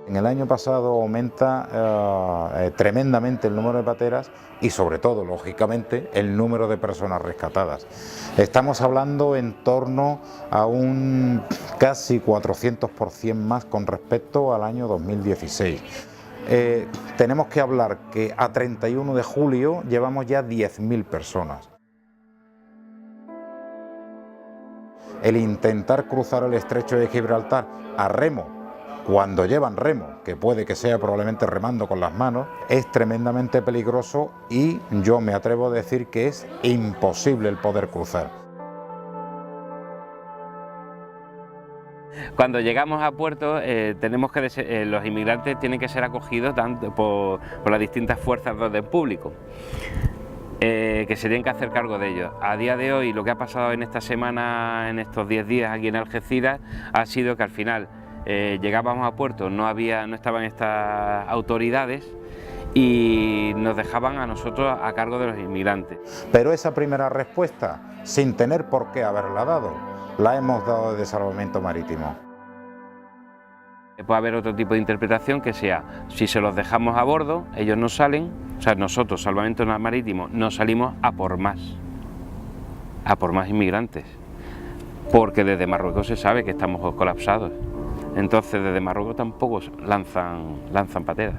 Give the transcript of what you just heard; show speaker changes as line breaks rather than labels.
En el año pasado aumenta tremendamente el número de pateras y sobre todo, lógicamente, el número de personas rescatadas. Estamos hablando en torno a un casi 400% más con respecto al año 2016. Tenemos que hablar que a 31 de julio llevamos ya 10.000 personas. El intentar cruzar el estrecho de Gibraltar a remo, cuando llevan remo, que puede que sea probablemente remando con las manos, es tremendamente peligroso y yo me atrevo a decir que es imposible el poder cruzar.
Cuando llegamos a puerto, los inmigrantes tienen que ser acogidos tanto por las distintas fuerzas de orden público, que se tienen que hacer cargo de ellos. A día de hoy, lo que ha pasado en esta semana, en estos 10 días aquí en Algeciras, ha sido que al final llegábamos a puerto, no estaban estas autoridades y nos dejaban a nosotros a cargo de los inmigrantes.
Pero esa primera respuesta, sin tener por qué haberla dado, la hemos dado de Salvamento Marítimo.
Puede haber otro tipo de interpretación que sea, si se los dejamos a bordo, ellos no salen, o sea, nosotros, Salvamento Marítimo, no salimos a por más inmigrantes, porque desde Marruecos se sabe que estamos colapsados. Entonces desde Marruecos tampoco lanzan pateras.